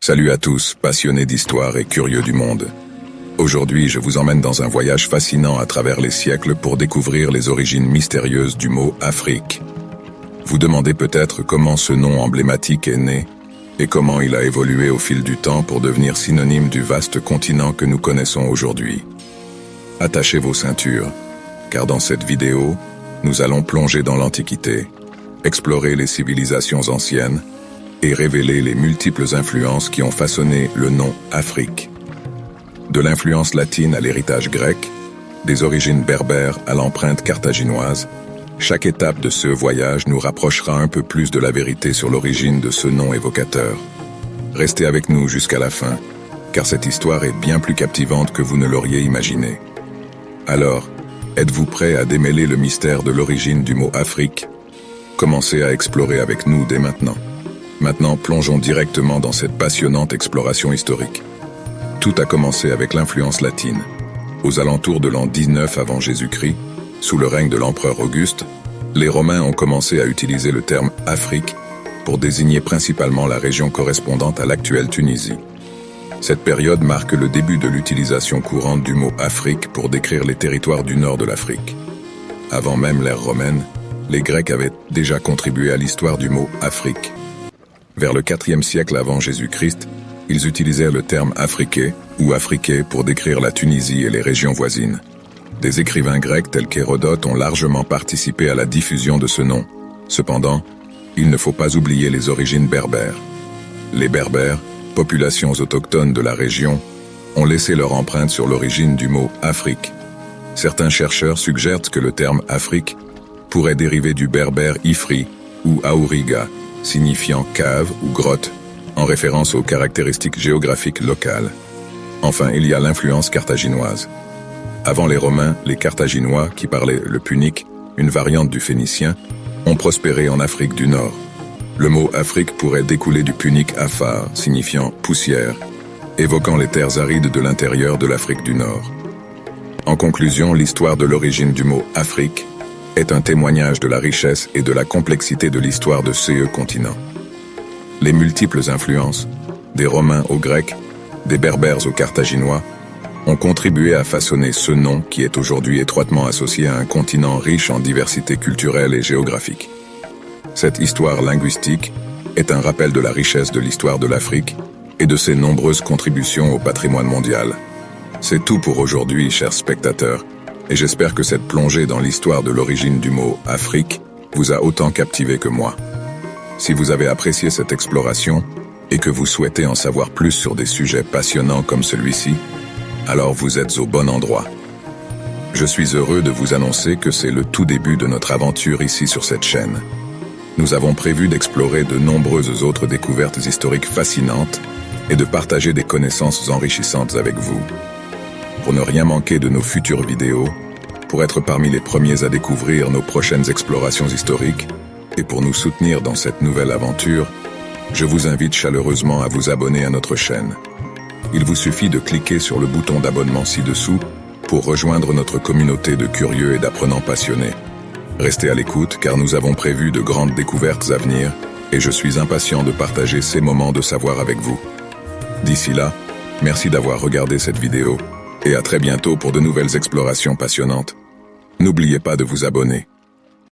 Salut à tous, passionnés d'histoire et curieux du monde. Aujourd'hui, je vous emmène dans un voyage fascinant à travers les siècles pour découvrir les origines mystérieuses du mot Afrique. Vous demandez peut-être comment ce nom emblématique est né et comment il a évolué au fil du temps pour devenir synonyme du vaste continent que nous connaissons aujourd'hui. Attachez vos ceintures, car dans cette vidéo, nous allons plonger dans l'Antiquité, explorer les civilisations anciennes et révéler les multiples influences qui ont façonné le nom Afrique. De l'influence latine à l'héritage grec, des origines berbères à l'empreinte carthaginoise, chaque étape de ce voyage nous rapprochera un peu plus de la vérité sur l'origine de ce nom évocateur. Restez avec nous jusqu'à la fin, car cette histoire est bien plus captivante que vous ne l'auriez imaginé. Alors, êtes-vous prêts à démêler le mystère de l'origine du mot Afrique? Commencez à explorer avec nous dès maintenant. Maintenant, plongeons directement dans cette passionnante exploration historique. Tout a commencé avec l'influence latine. Aux alentours de l'an 19 avant Jésus-Christ, sous le règne de l'empereur Auguste, les Romains ont commencé à utiliser le terme « Afrique » pour désigner principalement la région correspondante à l'actuelle Tunisie. Cette période marque le début de l'utilisation courante du mot « Afrique » pour décrire les territoires du nord de l'Afrique. Avant même l'ère romaine, les Grecs avaient déjà contribué à l'histoire du mot « Afrique ». Vers le IVe siècle avant Jésus-Christ, ils utilisèrent le terme « afriqué » ou « afriqué » pour décrire la Tunisie et les régions voisines. Des écrivains grecs tels qu'Hérodote ont largement participé à la diffusion de ce nom. Cependant, il ne faut pas oublier les origines berbères. Les Berbères, populations autochtones de la région, ont laissé leur empreinte sur l'origine du mot « Afrique ». Certains chercheurs suggèrent que le terme « Afrique » pourrait dériver du berbère « ifri » ou « aouriga », signifiant cave ou grotte, en référence aux caractéristiques géographiques locales. Enfin, il y a l'influence carthaginoise. Avant les Romains, les Carthaginois, qui parlaient le punique, une variante du phénicien, ont prospéré en Afrique du Nord. Le mot Afrique pourrait découler du punique afar, signifiant poussière, évoquant les terres arides de l'intérieur de l'Afrique du Nord. En conclusion, l'histoire de l'origine du mot Afrique est un témoignage de la richesse et de la complexité de l'histoire de ce continent. Les multiples influences, des Romains aux Grecs, des Berbères aux Carthaginois, ont contribué à façonner ce nom qui est aujourd'hui étroitement associé à un continent riche en diversité culturelle et géographique. Cette histoire linguistique est un rappel de la richesse de l'histoire de l'Afrique et de ses nombreuses contributions au patrimoine mondial. C'est tout pour aujourd'hui, chers spectateurs, et j'espère que cette plongée dans l'histoire de l'origine du mot « Afrique » vous a autant captivé que moi. Si vous avez apprécié cette exploration et que vous souhaitez en savoir plus sur des sujets passionnants comme celui-ci, alors vous êtes au bon endroit. Je suis heureux de vous annoncer que c'est le tout début de notre aventure ici sur cette chaîne. Nous avons prévu d'explorer de nombreuses autres découvertes historiques fascinantes et de partager des connaissances enrichissantes avec vous. Pour ne rien manquer de nos futures vidéos, pour être parmi les premiers à découvrir nos prochaines explorations historiques, et pour nous soutenir dans cette nouvelle aventure, je vous invite chaleureusement à vous abonner à notre chaîne. Il vous suffit de cliquer sur le bouton d'abonnement ci-dessous pour rejoindre notre communauté de curieux et d'apprenants passionnés. Restez à l'écoute car nous avons prévu de grandes découvertes à venir et je suis impatient de partager ces moments de savoir avec vous. D'ici là, merci d'avoir regardé cette vidéo et à très bientôt pour de nouvelles explorations passionnantes. N'oubliez pas de vous abonner.